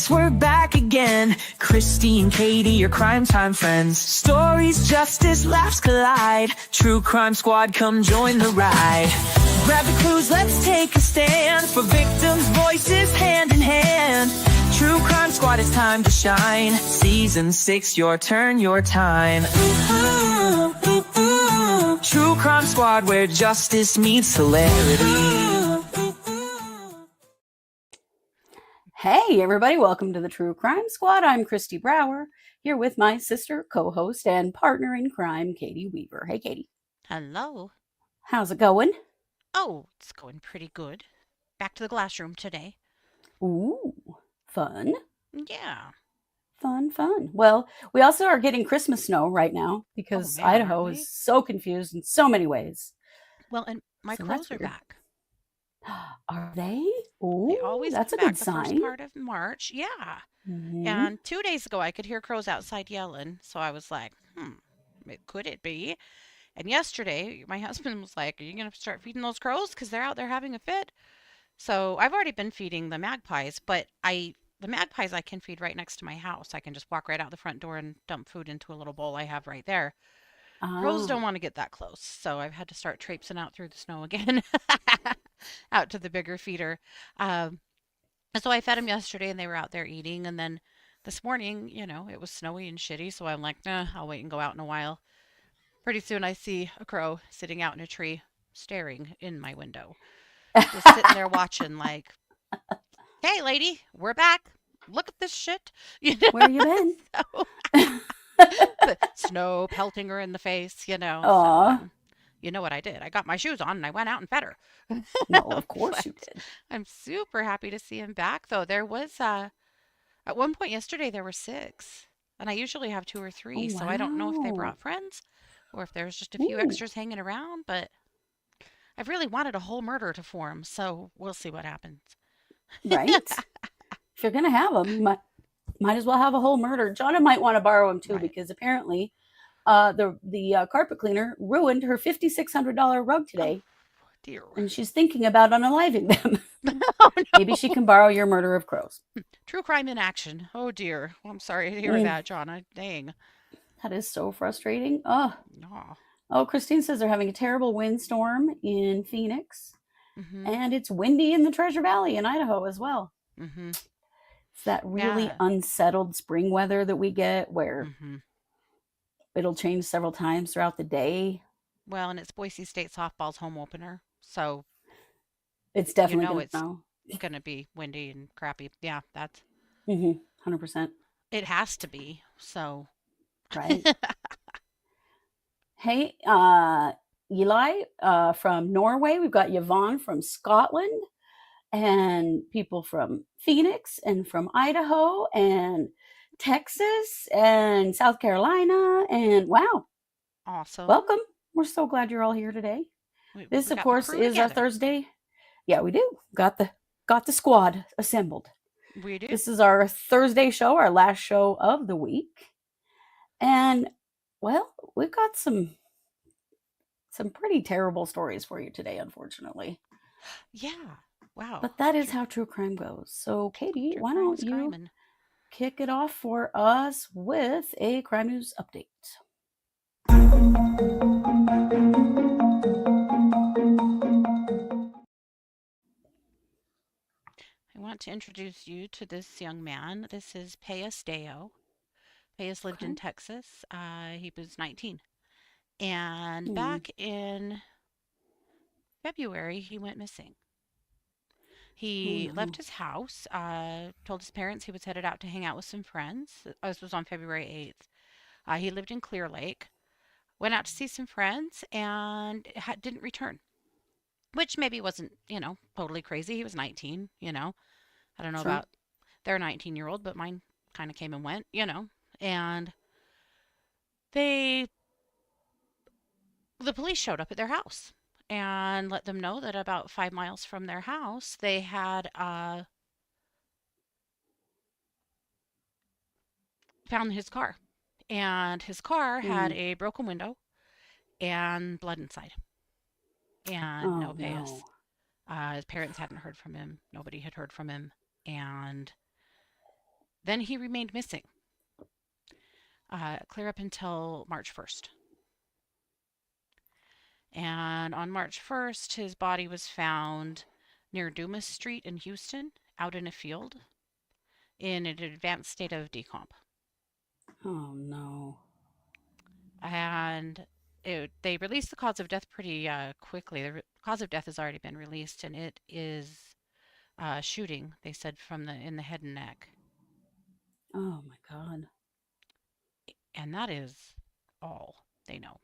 Yes, we're back again. Kristi and Katie, your crime time friends. Stories, justice, laughs collide. True Crime Squad, come join the ride. Grab the clues, let's take a stand. For victims' voices, hand in hand. True Crime Squad, it's time to shine. Season 6, your turn, your time. True Crime Squad, where justice meets hilarity. Hey everybody, welcome to the True Crime Squad. I'm Kristi Brower, here with my sister, co-host, and partner in crime, Katie Weaver. Hey Katie. Hello. How's it going? Oh, it's going pretty good. Back to the glassroom today. Ooh, fun. Yeah. Fun. Well, we also are getting Christmas snow right now because man, Idaho aren't we? is so confused in so many ways. Well, and my So crows that's are weird. back. Are they? They Ooh, always that's a come back good the sign. first part of March. Yeah. Mhm. And 2 days ago, I could hear crows outside yelling. So I was like, could it be? And yesterday, my husband was like, are you going to start feeding those crows? Because they're out there having a fit. So I've already been feeding the magpies, but the magpies I can feed right next to my house. I can just walk right out the front door and dump food into a little bowl I have right there. Crows don't want to get that close, so I've had to start traipsing out through the snow again, out to the bigger feeder. Um, so I fed them yesterday, and they were out there eating. And then this morning, it was snowy and shitty, so I'm like, nah, I'll wait and go out in a while. Pretty soon, I see a crow sitting out in a tree, staring in my window, just sitting there watching, like, "Hey, lady, we're back. Look at this shit." Where you been? So, the snow pelting her in the face. Aw. So you know what I did? I got my shoes on and I went out and fed her. Well, of course But you did. I'm super happy to see him back, though. There was at one point yesterday there were 6, and I usually have 2 or 3, Oh, so I don't know if they wow. brought friends or if there's just a few Ooh, extras hanging around. But I've really wanted a whole murder to form, so we'll see what happens. right? If you're gonna have them, you might as well have a whole murder. Jonna might want to borrow them too Right. because apparently, the carpet cleaner ruined her $5,600 rug today, Dear. and she's thinking about unaliving them. Oh Maybe she no. can borrow your murder of crows. True crime in action. Oh dear. Well, I'm sorry to hear Mm, that, Jonna. Dang. that is so frustrating. Oh. Christine says they're having a terrible windstorm in Phoenix, Mhm. and it's windy in the Treasure Valley in Idaho as well. Mhm. It's that really Yeah. unsettled spring weather that we get where Mhm. it'll change several times throughout the day. Well, and it's Boise State softball's home opener, so It's definitely going to it's snow. gonna be windy and crappy. Yeah, that's 100%. it has to be. So. Right. Hey, Eli from Norway. We've got Yvonne from Scotland and people from Phoenix and from Idaho and Texas and South Carolina. And wow, Awesome. welcome. We're so glad you're all here today. We This, of got the course, crew is our together. Thursday. Yeah, we do. Got the squad assembled. We do. This is our Thursday show, our last show of the week. And well, we've got some pretty terrible stories for you today, unfortunately. Yeah. Wow. But that is how true crime goes. So, Katie, True why crime don't is you crimin'. kick it off for us with a crime news update? I want to introduce you to this young man. This is Payas Deo. Payas lived in Okay. Texas. He was 19. And Hmm. back in February, he went missing. Oh, He left no. his house, told his parents he was headed out to hang out with some friends. This was on February 8th. He lived in Clear Lake, went out to see some friends, and didn't return, which maybe wasn't, totally crazy. He was 19. I don't know Sure. about their 19-year-old, but mine kind of came and went, and they, the police showed up at their house and let them know that about 5 miles from their house, they had found his car. And his car had Hmm. a broken window and blood inside and no Oh, Payas. no. His parents hadn't heard from him. Nobody had heard from him. And Then he remained missing, clear up until March 1st. And on March 1st, his body was found near Dumas Street in Houston, out in a field, in an advanced state of decomp. Oh no. And they released the cause of death pretty quickly. The cause of death has already been released, and it is shooting. They said in the head and neck, Oh my God. and that is all they know.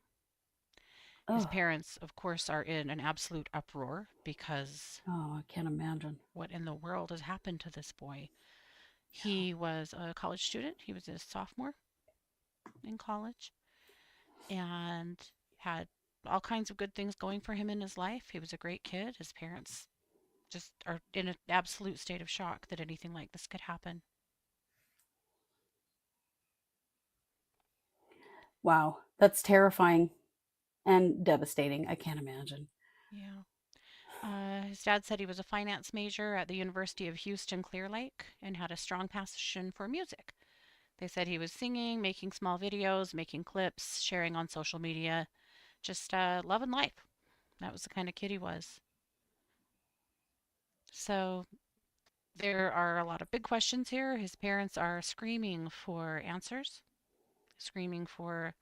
His Oh, parents, of course, are in an absolute uproar because oh, I can't imagine. what in the world has happened to this boy? Yeah. He was a college student. He was a sophomore in college and had all kinds of good things going for him in his life. He was a great kid. His parents just are in an absolute state of shock that anything like this could happen. Wow, that's terrifying and devastating. I can't imagine. Yeah. His dad said he was a finance major at the University of Houston Clear Lake and had a strong passion for music. They said he was singing, making small videos, making clips, sharing on social media, just loving life. That was the kind of kid he was. So there are a lot of big questions here. His parents are screaming for answers, screaming for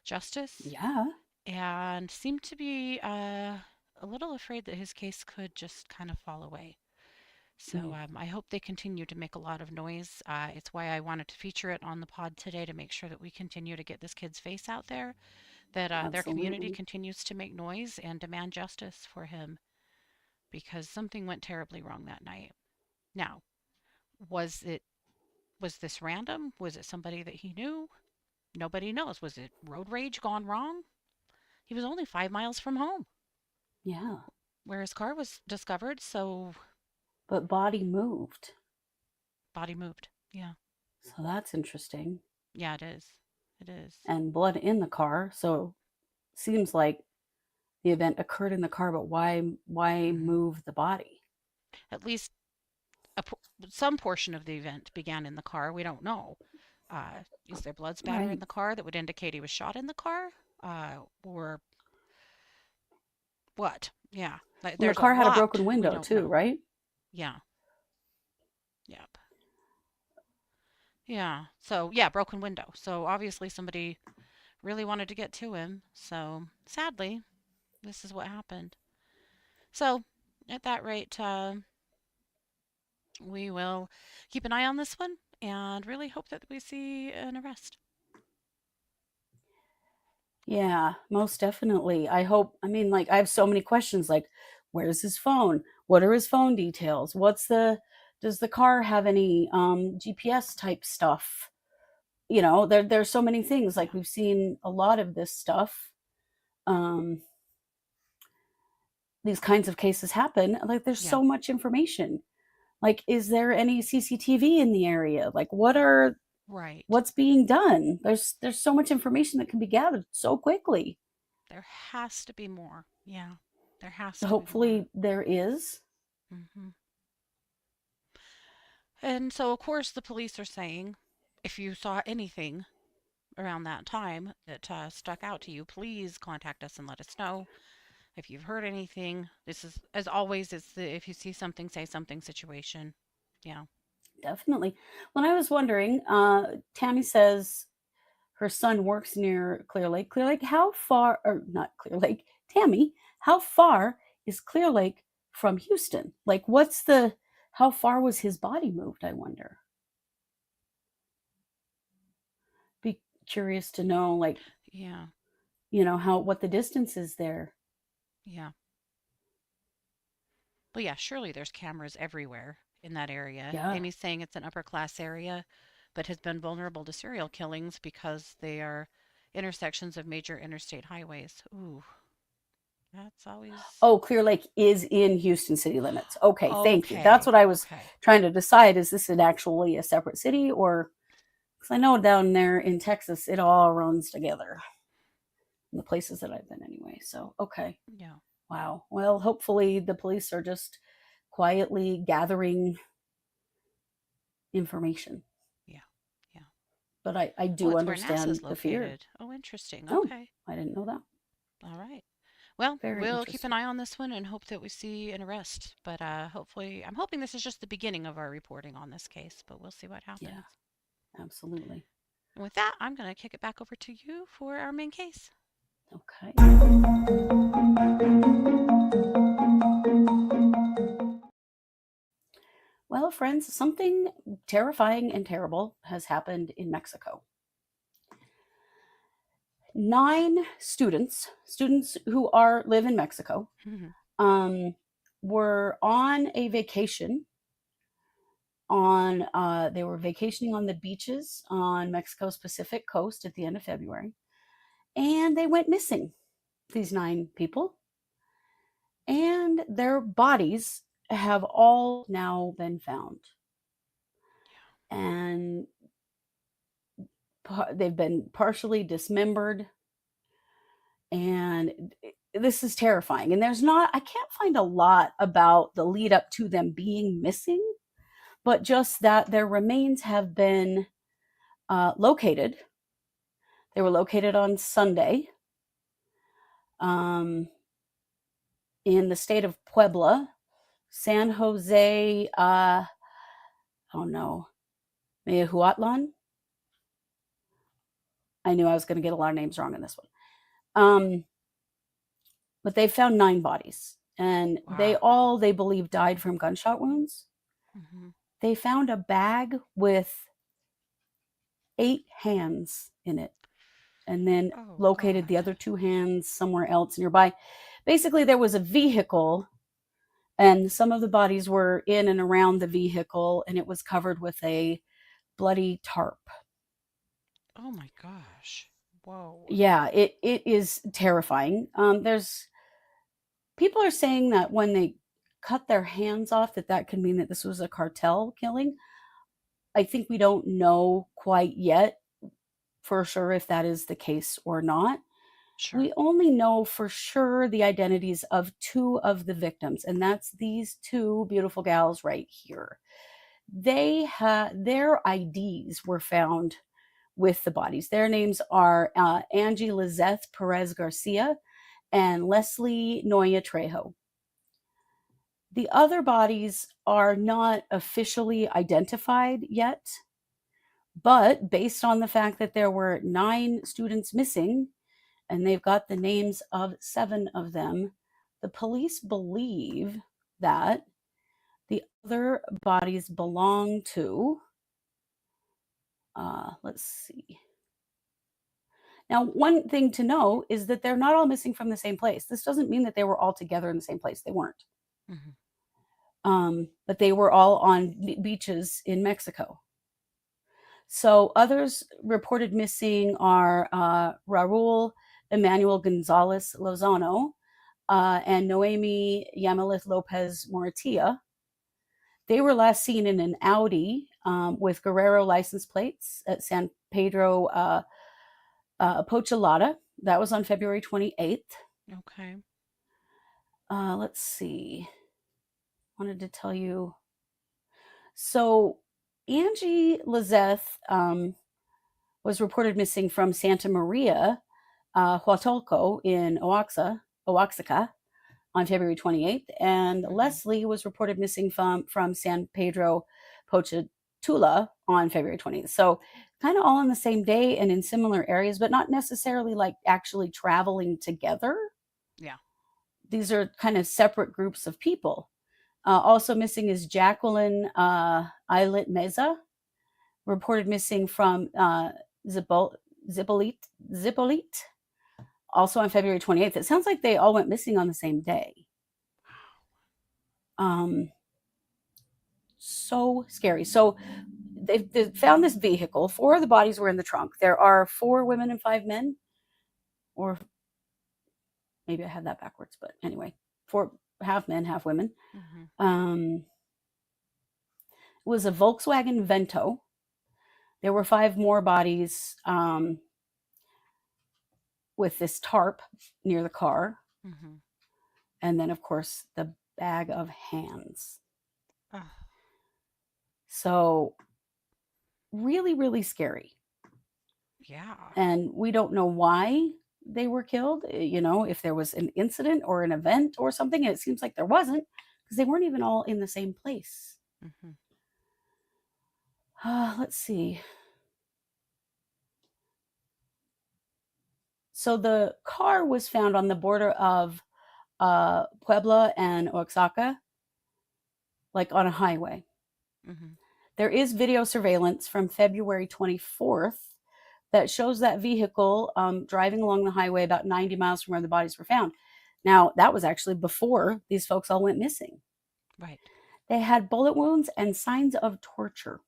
justice, Yeah. and seem to be a little afraid that his case could just kind of fall away. So Mm, I hope they continue to make a lot of noise. It's why I wanted to feature it on the pod today to make sure that we continue to get this kid's face out there, that their community absolutely. continues to make noise and demand justice for him because something went terribly wrong that night. Now, was it was this random? Was it somebody that he knew? Nobody knows. Was it road rage gone wrong? He was only 5 miles from home Yeah. where his car was discovered, so But body moved. body moved. Yeah. So that's interesting. Yeah, it is. It is. And blood in the car. So seems like the event occurred in the car, but why Hmm. move the body? At least a, some portion of the event began in the car. We don't know. Is there blood spatter in Right. the car that would indicate he was shot in the car? Or what? Yeah. Well, the There's a car had a lot broken we window don't too, know. right? Yeah. Yep. Yeah. So, yeah, broken window. So, obviously, somebody really wanted to get to him. So, sadly, this is what happened. So, at that rate, we will keep an eye on this one and really hope that we see an arrest. Yeah, most definitely. I hope, I mean, like, I have so many questions like, where's his phone? What are his phone details? Does the car have any GPS type stuff? There's so many things. Like, Yeah. we've seen a lot of this stuff. Um, these kinds of cases happen. Like, there's Yeah. so much information. Like, is there any CCTV in the area? Like, Right. what's being done? There's so much information that can be gathered so quickly. There has to be more. Yeah. There has So to be more. hopefully there is. Hmm. And so, of course, the police are saying if you saw anything around that time that stuck out to you, please contact us and let us know. If you've heard anything, this is, as always, it's the if you see something, say something situation. Yeah. Definitely. When I was wondering, Tammy says her son works near Clear Lake. Clear Lake, how far, or not Clear Lake, Tammy, how far is Clear Lake from Houston? Like, how far was his body moved, I wonder? Be curious to know, like, Yeah. what the distance is there. Yeah. Well, yeah, surely there's cameras everywhere in that area. Yeah, Amy's saying it's an upper class area, but has been vulnerable to serial killings because they are intersections of major interstate highways. Ooh, that's always oh, Clear Lake is in Houston city limits. Okay, thank you. That's okay. what I was Okay. trying to decide. Is this actually a separate city, or because I know down there in Texas it all runs together in the places that I've been anyway. So, okay. Yeah. Wow. Well, hopefully the police are just quietly gathering information. but I Oh, do it's where NASA's understand the fear. located. Oh, interesting. Oh, Okay. I didn't know that. All right. Well, Very we'll keep an interesting. eye on this one and hope that we see an arrest. But hopefully, I'm hoping this is just the beginning of our reporting on this case, but we'll see what Yeah, happens. absolutely. And with that, I'm going to kick it back over to you for our main case. Okay. Well, friends, something terrifying and terrible has happened in Mexico. 9 students who live in Mexico, um, were on a vacation they were vacationing on the beaches on Mexico's Pacific coast at the end of February, and they went missing, these 9 people, and their bodies have all now been found. And they've been partially dismembered, and this is terrifying. And I can't find a lot about the lead up to them being missing, but just that their remains have been located. They were located on Sunday, in the state of Puebla, San Jose, oh no, Mehuatlan. I knew I was going to get a lot of names wrong in this one. But they found 9 bodies, and Wow. they believe died from gunshot wounds. Mm-hmm. They found a bag with 8 hands in it, and then Oh, located the God. other 2 hands somewhere else nearby. Basically, there was a vehicle, and some of the bodies were in and around the vehicle, and it was covered with a bloody tarp. Oh, my gosh. Whoa. Yeah, it is terrifying. There's People are saying that when they cut their hands off, that could mean that this was a cartel killing. I think we don't know quite yet for sure if that is the case or not. Sure. We only know for sure the identities of 2 of the victims, and that's these 2 beautiful gals right here. Their IDs were found with the bodies. Their names are Angie Lizeth Perez Garcia and Leslie Noya Trejo. The other bodies are not officially identified yet, but based on the fact that there were 9 students missing and they've got the names of 7 of them, the police believe that the other bodies belong to, let's see. Now, one thing to know is that they're not all missing from the same place. This doesn't mean that they were all together in the same place. They weren't. Mm-hmm. But they were all on beaches in Mexico. So others reported missing are Raul Emmanuel Gonzalez Lozano and Noemi Yamalith Lopez Moratia. They were last seen in an Audi with Guerrero license plates at San Pedro Pocholata. That was on February 28th. Okay. Let's see. Wanted to tell you. So Angie Lizeth was reported missing from Santa Maria, Huatulco in Oaxaca on February 28th. And Mm-hmm. Leslie was reported missing from San Pedro Pochatula on February 20th. So kind of all on the same day and in similar areas, but not necessarily like actually traveling together. Yeah. These are kind of separate groups of people. Also missing is Jacqueline Islet Meza, reported missing from Zipolite, also on February 28th. It sounds like they all went missing on the same day. So scary. So they found this vehicle. 4 of the bodies were in the trunk. There are 4 women and 5 men, or maybe I had that backwards, but anyway, 4 half men, half women. Mm-hmm. It was a Volkswagen Vento. There were 5 more bodies with this tarp near the car. Mm-hmm. And then, of course, the bag of hands. Oh. So really, really scary. Yeah. And we don't know why they were killed, if there was an incident or an event or something. And it seems like there wasn't, because they weren't even all in the same place. Mm-hmm. Let's see. So the car was found on the border of Puebla and Oaxaca, like on a highway. Mm-hmm. There is video surveillance from February 24th that shows that vehicle driving along the highway about 90 miles from where the bodies were found. Now, that was actually before these folks all went missing. Right. They had bullet wounds and signs of torture.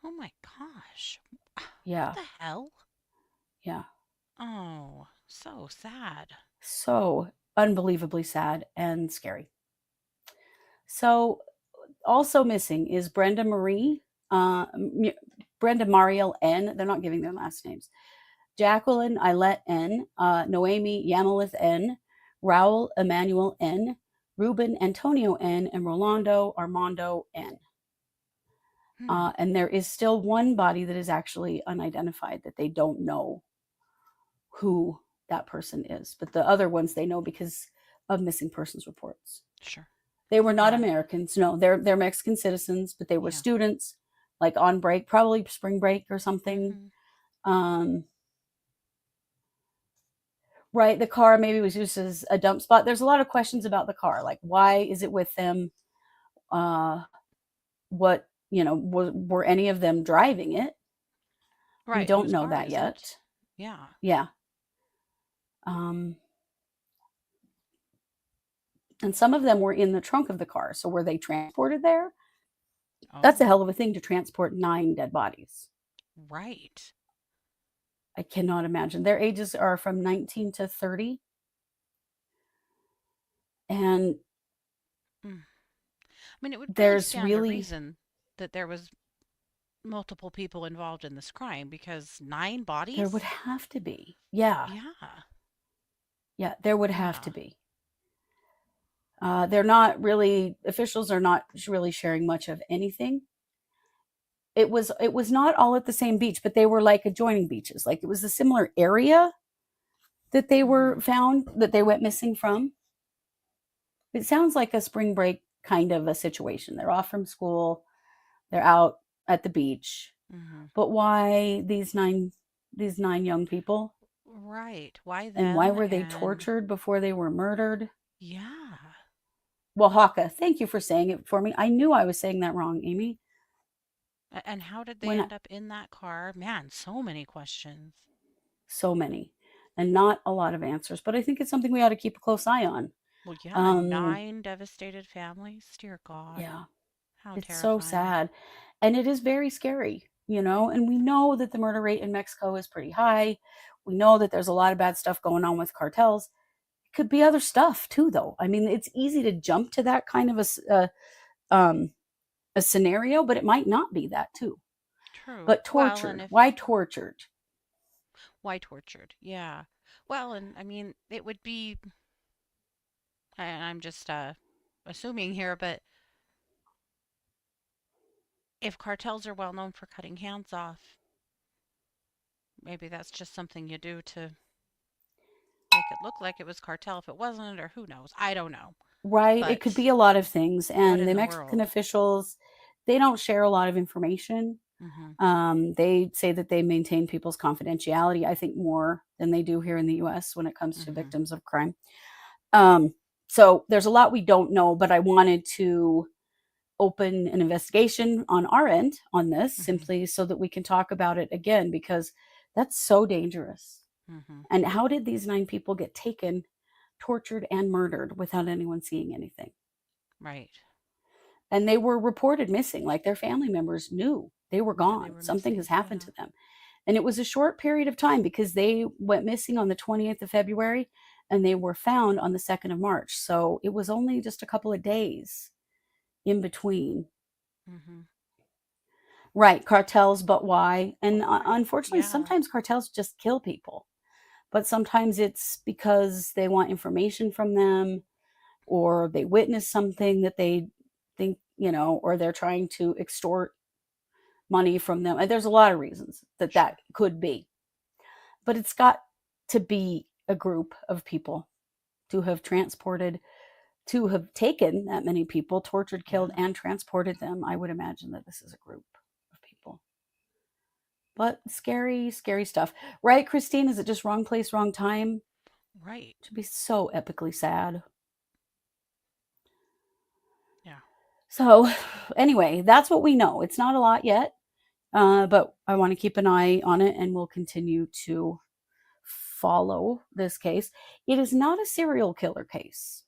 Oh my gosh. What Yeah, the hell? yeah. Oh, so sad. So unbelievably sad and scary. So, also missing is Brenda Marie, Brenda Mariel N. They're not giving their last names. Jacqueline Eilette N., Noemi Yamalith N., Raul Emmanuel N., Ruben Antonio N., and Rolando Armando N. Hmm. And there is still one body that is actually unidentified that they don't know who that person is. But the other ones they know because of missing persons reports. Sure. They were not Yeah. Americans. No, they're Mexican citizens, but they were Yeah. students, like on break, probably spring break or something. Mm-hmm. Right, the car maybe was used as a dump spot. There's a lot of questions about the car, like why is it with them? What were any of them driving it? We Right. don't Whose know car that is it? yet. Yeah. Yeah. Um, and some of them were in the trunk of the car. So were they transported there? That's a Oh, hell of a thing to transport 9 dead bodies. right. I cannot imagine. Their ages are from 19 to 30. And Mm. I mean, it would really there's stand to really, reason that there was multiple people involved in this crime because 9 there would bodies? have to be. Yeah. Yeah. Yeah, there would have to Yeah. be. They're not really, officials are not really sharing much of anything. It was not all at the same beach, but they were like adjoining beaches. Like it was a similar area that they were Mm-hmm. found, that they went missing from. It sounds like a spring break kind of a situation. They're off from school, they're out at the beach. Mm-hmm. But why these nine young people? Right. Why And why them? were they And tortured before they were murdered? yeah. Oaxaca, thank you for saying it for me. I knew I was saying that wrong, Amy. And how did they When end up in that car? Man, so many questions. So many, and not a lot of answers, but I think it's something we ought to keep a close eye on. Well, yeah, Um, 9 devastated families. Dear God. yeah, How it's so terrifying. sad, and it is very scary, and we know that the murder rate in Mexico is pretty high. We know that there's a lot of bad stuff going on with cartels. It could be other stuff too, though. I mean, it's easy to jump to that kind of um, a scenario, but it might not be that too. True. But Well, and tortured, if why tortured? why tortured? Yeah. Well, and I mean, it would be, and I'm just assuming here, but if cartels are well known for cutting hands off, maybe that's just something you do to make it look like it was cartel if it wasn't, or who knows? I don't know. Right, it could But be a lot of things, what and in the the Mexican world? officials, they don't share a lot of information. Mm-hmm. They say that they maintain people's confidentiality, I think, more than they do here in the US when it comes to Mm-hmm. victims of crime. Um, so there's a lot we don't know, but I wanted to open an investigation on our end on this Mm-hmm. simply so that we can talk about it again, because that's so dangerous. Mm-hmm. And how did these 9 people get taken, tortured, and murdered without anyone seeing anything? Right. And they were reported missing, like their family members knew they were That they gone. were Something missing. has happened Yeah. to them. And it was a short period of time because they went missing on the 20th of February and they were found on the 2nd of March. So it was only just a couple of days in between. Mm-hmm. Right, cartels, but why? But And why? unfortunately, Yeah. sometimes cartels just kill people, but sometimes it's because they want information from them, or they witness something that they think, or they're trying to extort money from them. And there's a lot of reasons that Sure. that could be. But it's got to be a group of people to have transported, to have taken that many people, tortured, killed, Yeah. and transported them. I would imagine that this is a group of people. But scary, scary stuff. Right, Christine? Is it just wrong place, wrong time? Right. To be so epically sad. Yeah. So, anyway, that's what we know. It's not a lot yet, but I want to keep an eye on it and we'll continue to follow this case. It is not a serial killer case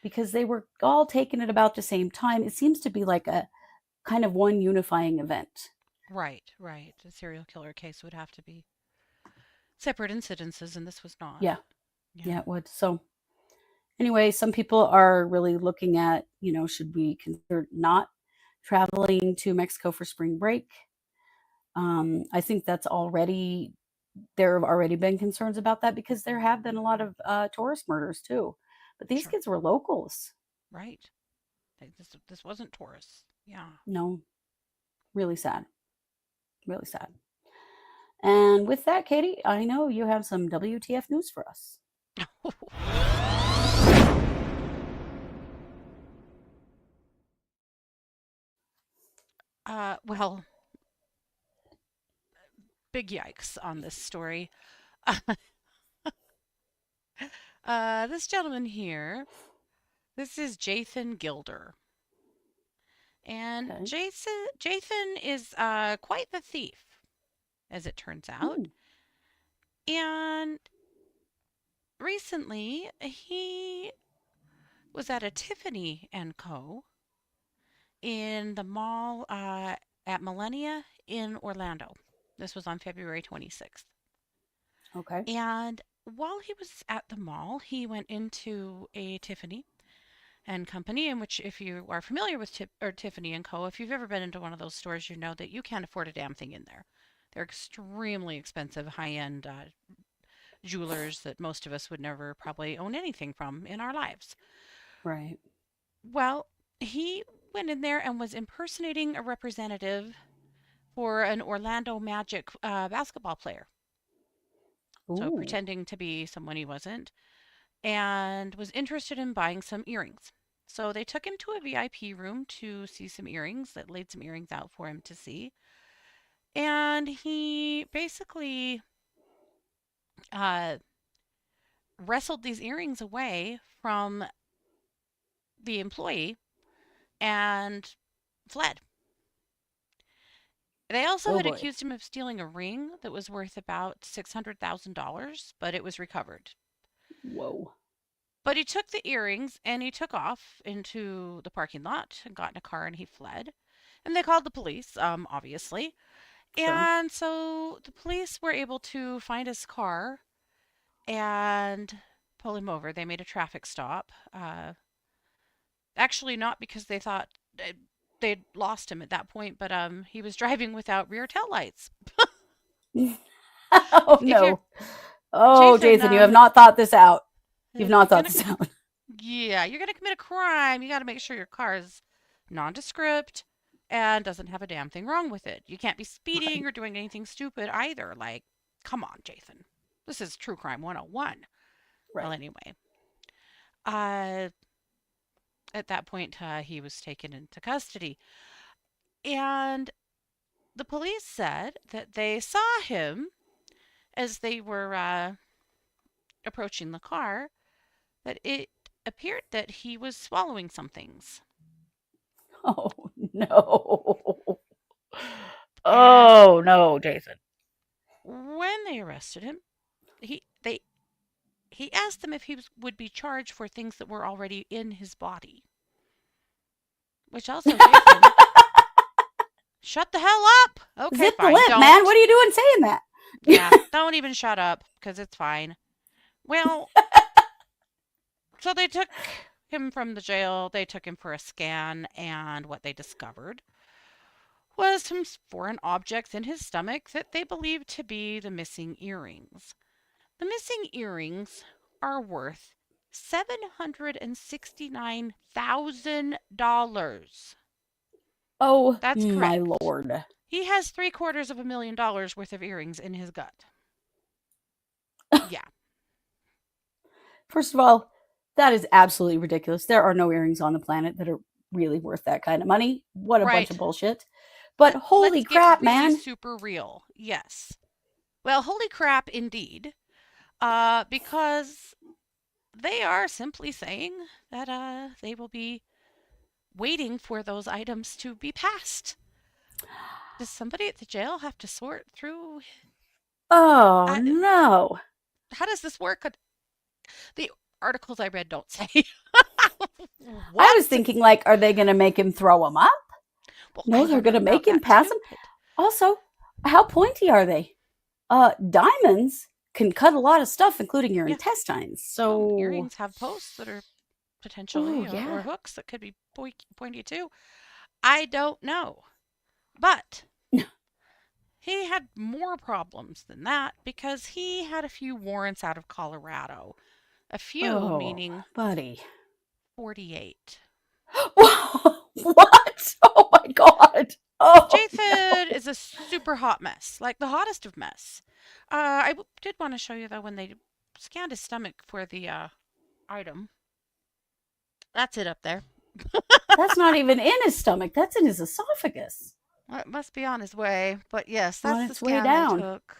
because they were all taken at about the same time. It seems to be like a kind of one unifying event. Right. Right. The serial killer case would have to be separate incidences, and this was not. Yeah, Yeah. yeah, it would. So, anyway, some people are really looking at, should we consider not traveling to Mexico for spring break? I think there have already been concerns about that because there have been a lot of tourist murders too. But these Sure. kids were locals. Right. This wasn't Taurus. Yeah. No, really sad. Really sad. And with that, Katie, I know you have some WTF news for us. Well, big yikes on this story. This gentleman here, this is Jaythan Gilder. And Okay. Jaythan is quite the thief, as it turns out. Ooh, And recently, he was at a Tiffany Co. in the mall at Millennia in Orlando. This was on February 26th. okay. And while he was at the mall, he went into a Tiffany and Company, in which, if you are familiar with Tiffany and Co., if you've ever been into one of those stores, you know that you can't afford a damn thing in there. They're extremely expensive, high-end jewelers that most of us would never probably own anything from in our lives. Right. Well, he went in there and was impersonating a representative for an Orlando Magic basketball player. So Ooh. pretending to be someone he wasn't, and was interested in buying some earrings. So they took him to a VIP room to see some earrings, that laid some earrings out for him to see. And he basically uh, wrestled these earrings away from the employee and fled. They also Oh had boy. accused him of stealing a ring that was worth about $600,000, but it was recovered. Whoa. But he took the earrings and he took off into the parking lot and got in a car and he fled. And they called the police, obviously. Sure. And so the police were able to find his car and pull him over. They made a traffic stop. Actually, not because they thought they'd lost him at that point, but he was driving without rear tail lights. Oh If you're no. Oh, Jaythan, Jason, you have not thought this out. You've if not you're thought gonna, this out. yeah, you're gonna commit a crime. You got to make sure your car is nondescript and doesn't have a damn thing wrong with it. You can't be speeding Right. or doing anything stupid either. Like, come on, Jathan. This is True Crime 101. Well, Right. anyway, uh, at that point, he was taken into custody. And the police said that they saw him as they were approaching the car, that it appeared that he was swallowing some things. Oh no. And Oh no, Jason. when they arrested him, he they he asked them if would be charged for things that were already in his body. Which also, Jathan, shut the hell up. Okay, Zip the fine, lip, man. What don't. are you doing saying that? Yeah, don't even shut up because it's fine. Well, so they took him from the jail. They took him for a scan, and what they discovered was some foreign objects in his stomach that they believed to be the missing earrings. The missing earrings are worth $769,000. Oh That's my correct. lord. He has $750,000 worth of earrings in his gut. Yeah. First of all, that is absolutely ridiculous. There are no earrings on the planet that are really worth that kind of money. What a bunch Right. of bullshit. But holy Let's get crap, really man. super real. Yes. Well, holy crap indeed. Because they are simply saying that they will be waiting for those items to be passed. Does somebody at the jail have to sort through? Oh, I, no. how does this work? The articles I read don't say. I What? was thinking, like, are they going to make him throw them up? Well, No, I they're don't going know to make about him that pass too, them. but Also, how pointy are they? Diamonds can cut a lot of stuff, including your yeah. intestines. Well, So, earrings have posts that are oh, potentially, or yeah. hooks that could be pointy too. I don't know. But he had more problems than that because he had a few warrants out of Colorado. A few, Oh, meaning buddy. 48. What? Oh, my God. Oh, no. Jaythan is a super hot mess, like the hottest of mess. Did want to show you though when they scanned his stomach for the item. That's it up there. That's not even in his stomach. That's in his esophagus. Well, it must be on his way, but yes, On that's the its way scan they down. took.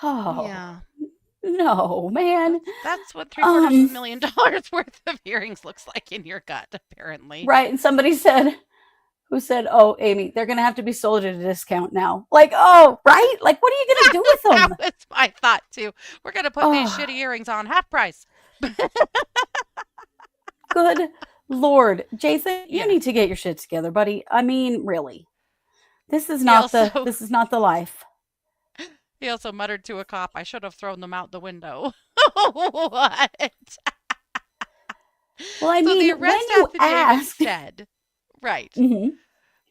Oh, Yeah, no, man. that's what three quarters of a Um, million dollars worth of earrings looks like in your gut, apparently. right. And somebody said, who said, oh, Amy, they're going to have to be sold at a discount now. Like, oh, right? Like, what are you going to do with That them? was my thought too. We're gonna put these Oh, shitty earrings on half price. good Lord. Jason, you Yeah. need to get your shit together, buddy. I mean, really. This is He not also the life. he also muttered to a cop, "I should have thrown them out the window." What? Well, I So the mean, when arrest you affidavit ask, said, right. Mhm.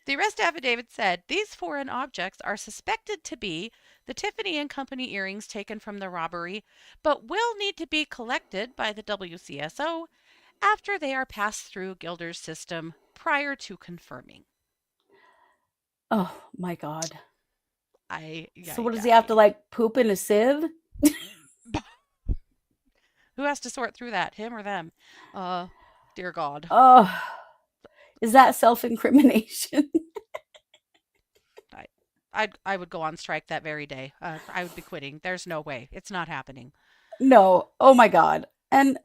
The arrest affidavit said these foreign objects are suspected to be the Tiffany and Company earrings taken from the robbery, but will need to be collected by the WCSO after they are passed through Gilder's system prior to confirming. Oh my God. Ay, So yay, what does he have to yay. like poop in a sieve? Who has to sort through that, him or them? Uh, dear God. Oh, is that self-incrimination? I, I would go on strike that very day. I would be quitting. There's no way. It's not happening. No. Oh my God. And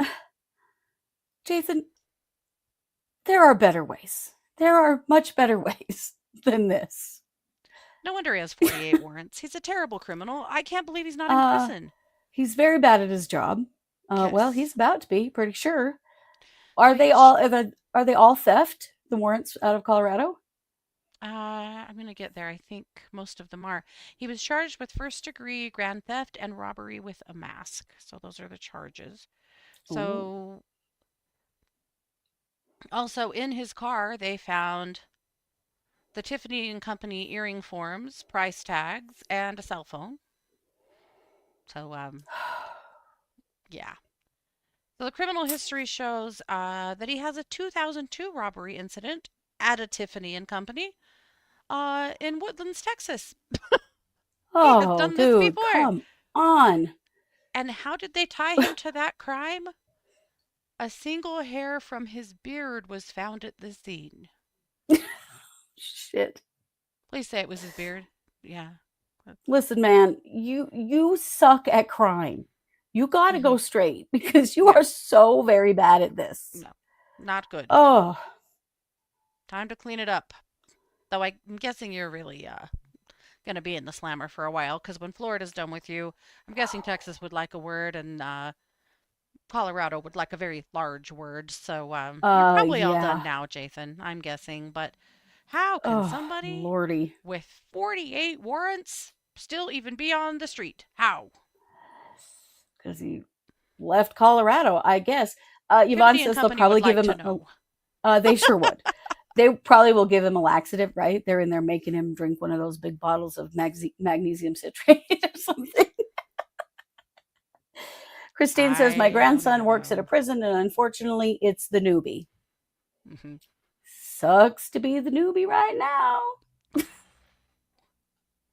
Jason, there are better ways. There are much better ways than this. No wonder he has 48 warrants. He's a terrible criminal. I can't believe he's not in Uh, prison. he's very bad at his job. Well, he's Yes. about to be, pretty sure. Well, Are they all theft? The warrants out of Colorado? I'm going to get there. I think most of them are. He was charged with first degree grand theft and robbery with a mask. So those are the charges. Ooh. So also in his car, they found the Tiffany and Company earring forms, price tags, and a cell phone. So, yeah. So the criminal history shows that he has a 2002 robbery incident at a Tiffany and Company in Woodlands, Texas. He has Oh, done this dude, before. come on. And how did they tie him to that crime? A single hair from his beard was found at the scene. Shit. Please say it was his beard. Yeah. Listen, man, you suck at crime. You got to Mm-hmm. go straight because you Yeah. are so very bad at this. No, not good. Oh, Time to clean it up. Though I'm guessing you're really going to be in the slammer for a while because when Florida's done with you, I'm guessing Texas would like a word and Colorado would like a very large word. So you're probably all done yeah. now, Jathan, I'm guessing. But how can Oh, somebody lordy. with 48 warrants still even be on the street? How? Because he left Colorado, I guess. Yvonne Tiffany and says they'll Company would probably give like him to know. they sure would. They probably will give him a laxative, right? They're in there making him drink one of those big bottles of magnesium citrate or something. Christine says, my I don't grandson even works at a know. prison, and unfortunately, it's the newbie. Hmm. Sucks to be the newbie right now.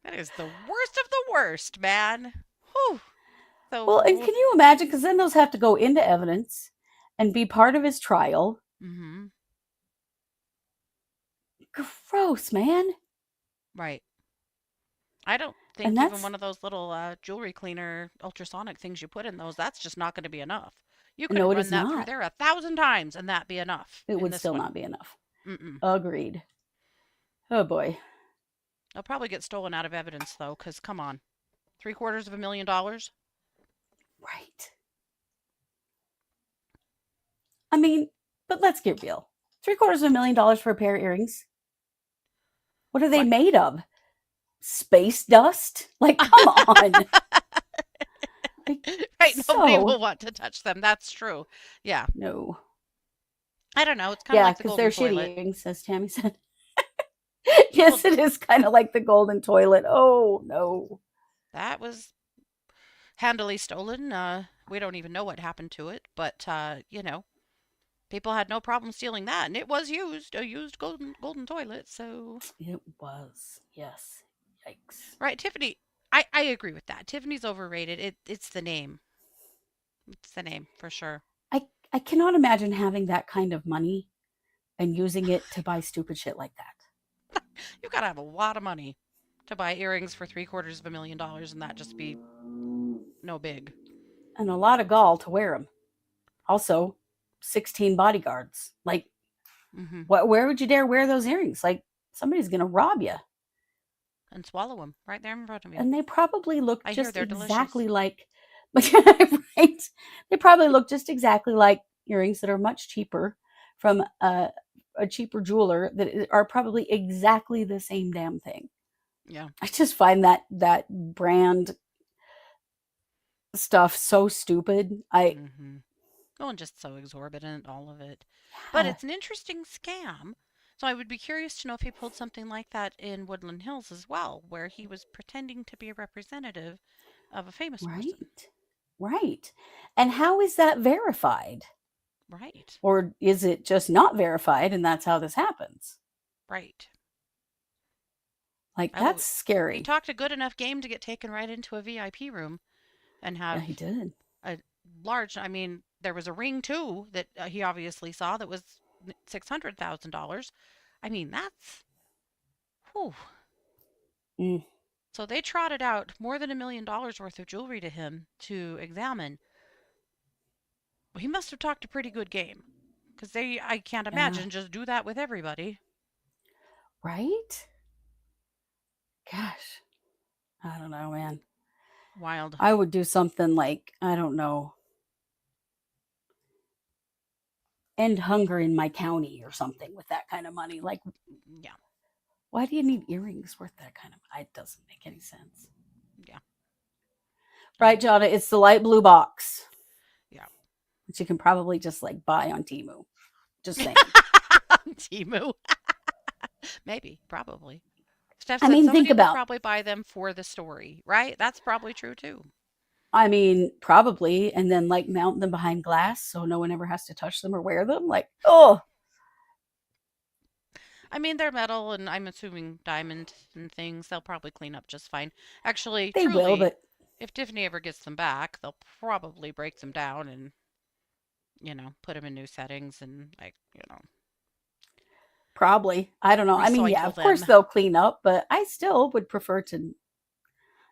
That is the worst of the worst, man. Whew. Well, and So, can you imagine? Because then those have to go into evidence and be part of his trial. mm-hmm. Gross, man. Right. I don't And think even that's one of those little jewelry cleaner ultrasonic things you put in those, that's just not going to be enough. You could no, it is run that through not. there 1,000 times and that be enough It in would this still one. not be enough. Mm-mm. Agreed. Oh boy. They'll probably get stolen out of evidence though, because come on, $750,000. Right. I mean, but let's get real. $750,000 for a pair of earrings. What are they What? made of? Space dust? Like, come on. Like, Right, nobody so will want to touch them. That's true. Yeah. no. I don't know. It's kind of Yeah, like the because they're golden shitty toilet. earrings, as Tammy said. Well, Yes, it is kind of like the golden toilet. Oh no. that was handily stolen. We don't even know what happened to it, but people had no problem stealing that, and it was a used golden toilet. So, It was. Yes. Yikes. right, Tiffany, I agree with that. Tiffany's overrated. It's the name. It's the name for sure. I cannot imagine having that kind of money and using it to buy stupid shit like that. You've got to have a lot of money to buy earrings for $750,000, and that just be no big. And a lot of gall to wear them. Also, 16 bodyguards. Like, Hmm. where would you dare wear those earrings? Like, somebody's going to rob you. And swallow them right there in front of you. And they probably look I hear just they're exactly delicious. like, right? They probably look just exactly like earrings that are much cheaper from a cheaper jeweler that are probably exactly the same damn thing. Yeah. I just find that brand stuff so stupid. Hmm. Oh, and just so exorbitant, all of it. But Yeah, it's an interesting scam. So I would be curious to know if he pulled something like that in Woodland Hills as well, where he was pretending to be a representative of a famous person. right. Right. And how is that verified? Right. Or is it just not verified and that's how this happens? Right. Like, Oh, that's he scary. talked a good enough game to get taken right into a VIP room and Yeah, have he did. a large, I mean, there was a ring too that he obviously saw that was $600,000. I mean, that's, whew. Mm, So they trotted out more than $1 million worth of jewelry to him to examine. Well, he must have talked a pretty good game because I can't yeah. imagine just do that with everybody. Right? Gosh. I don't know, man. Wild. I would do something like, I don't know, end hunger in my county or something with that kind of money. Like, Yeah. why do you need earrings worth that kind of money? It doesn't make any sense. Yeah. Right, Jonna? It's the light blue box, Yeah. which you can probably just like buy on Temu. Just saying. Timu. Maybe. Probably. Steph I said mean, think somebody will about, probably buy them for the story, right? That's probably true too. I mean, probably, and then like mount them behind glass so no one ever has to touch them or wear them. Like, oh, I mean, they're metal and I'm assuming diamond and things. They'll probably clean up just fine. Actually, they will, truly, but if Tiffany ever gets them back, they'll probably break them down and, put them in new settings and, probably. I don't know. I mean, yeah, recycle of course them. they'll clean up, but I still would prefer to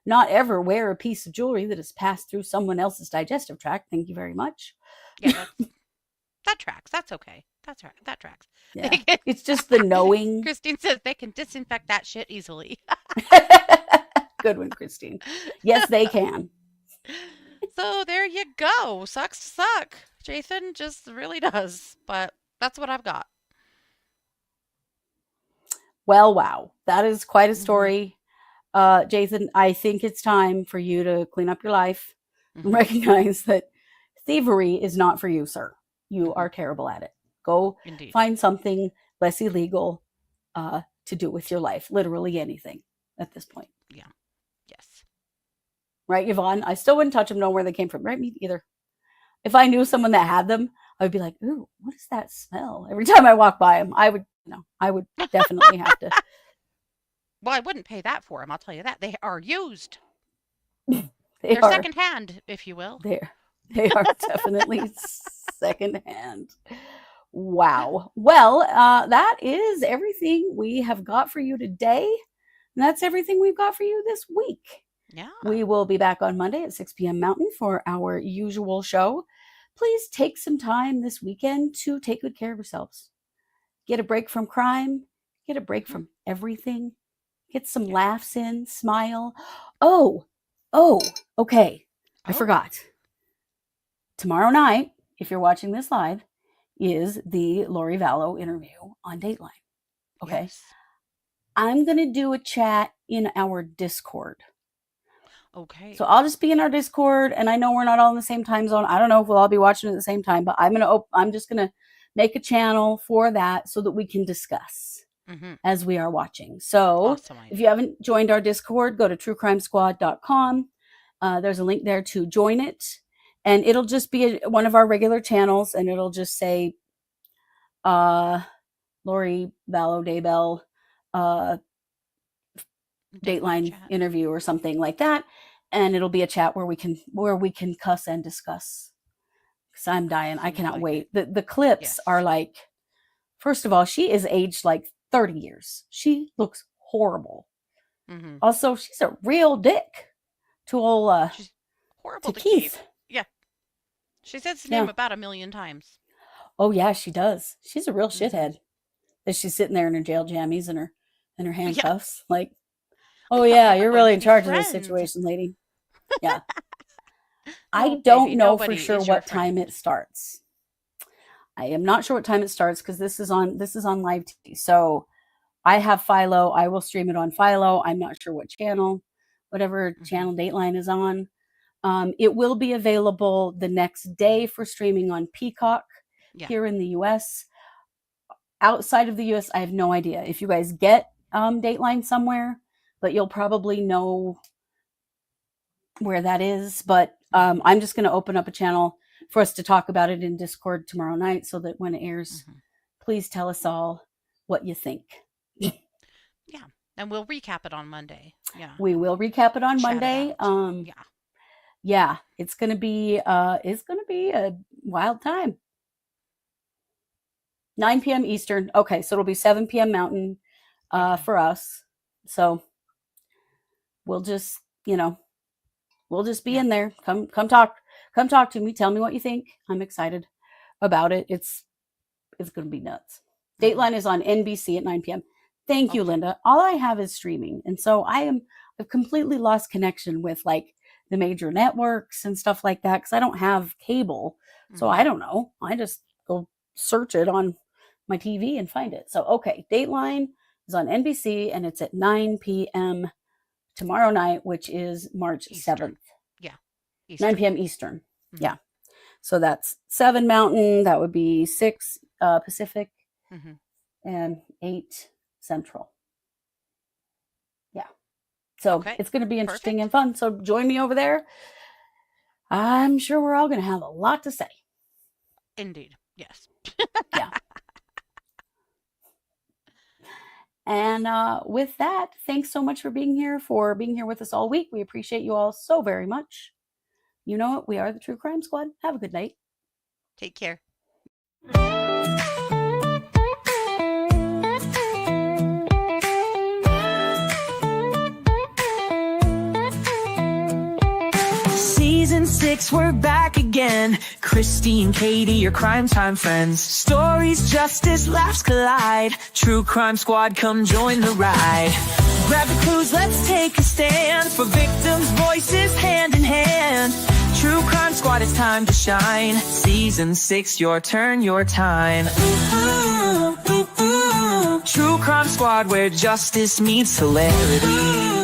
not ever wear a piece of jewelry that has passed through someone else's digestive tract. Thank you very much. Yeah, that tracks. That's okay. That's right. That tracks. Yeah. It's just the knowing. Christine says they can disinfect that shit easily. Good one, Christine. Yes, they can. So there you go. Sucks to suck. Jaythan just really does. But that's what I've got. Well, wow. That is quite a Hmm. story. Jaythan, I think it's time for you to clean up your life and Hmm. recognize that thievery is not for you, sir. You Hmm. are terrible at it. Go Indeed. find something less illegal to do with your life. Literally anything at this point. Yeah. Yes. Right, Yvonne? I still wouldn't touch them, know where they came from. Right, me either. If I knew someone that had them, I would be like, ooh, what is that smell? Every time I walk by them, I would definitely have to Well, I wouldn't pay that for them. I'll tell you that. They are used. They They're are. secondhand, if you will. They are definitely secondhand. Wow. Well, that is everything we have got for you today. And that's everything we've got for you this week. Yeah. We will be back on Monday at 6 p.m. Mountain for our usual show. Please take some time this weekend to take good care of yourselves. Get a break from crime. Get a break from everything. Get some laughs in. Smile. Oh, okay. I forgot. Tomorrow night, if you're watching this live, is the Lori Vallow interview on Dateline. Okay. Yes. I'm going to do a chat in our Discord. Okay. So I'll just be in our Discord, and I know we're not all in the same time zone. I don't know if we'll all be watching at the same time, but I'm just going to make a channel for that so that we can discuss as we are watching. So Awesome idea. if you haven't joined our Discord, go to truecrimesquad.com. There's a link there to join it, and it'll just be one of our regular channels, and it'll just say Lori Vallow Daybell Dateline interview or something like that, and it'll be a chat where we can cuss and discuss. Because I'm dying. I cannot wait. The clips are like, first of all, she is aged like 30 years. She looks horrible. Also, she's a real dick to old she's horrible to Keith. Yeah. She says his name about 1 million times. Oh yeah, she does. She's a real shithead. That she's sitting there in her jail jammies and her handcuffs. Like, oh yeah, you're really in charge of this situation, lady. Yeah. I don't know for sure what time it starts. I am not sure what time it starts because this is on live TV. So I have Philo. I will stream it on Philo. I'm not sure what channel, whatever channel Dateline is on. It will be available the next day for streaming on Peacock here in the US. Outside of the US, I have no idea. If you guys get Dateline somewhere, but you'll probably know where that is. But I'm just going to open up a channel for us to talk about it in Discord tomorrow night so that when it airs, please tell us all what you think. Yeah. And we'll recap it on Monday. Yeah. We will recap it on Monday. Yeah. It's going to be a wild time. 9 p.m. Eastern. Okay. So it'll be 7 p.m. Mountain for us. So we'll just be in there. Come talk to me. Tell me what you think. I'm excited about it. It's going to be nuts. Dateline is on NBC at 9 p.m. Thank you, Linda. All I have is streaming. And so I've completely lost connection with like the major networks and stuff like that because I don't have cable. So I don't know. I just go search it on my TV and find it. So, okay. Dateline is on NBC and it's at 9 p.m. tomorrow night, which is March 7th. Yeah. 9 p.m. Eastern. Yeah. So that's 7 Mountain. That would be 6 Pacific and 8 Central. Yeah. So it's going to be interesting and fun. So join me over there. I'm sure we're all going to have a lot to say. Indeed. Yes. Yeah. And with that, thanks so much for being here with us all week. We appreciate you all so very much. You know it. We are the True Crime Squad. Have a good night. Take care. Season 6, we're back again. Kristi and Katie, your crime time friends. Stories, justice, laughs collide. True Crime Squad, come join the ride. Grab the clues, let's take a stand. For victims' voices, hand in hand. True Crime Squad, it's time to shine. Season 6, your turn, your time. True Crime Squad, where justice meets hilarity.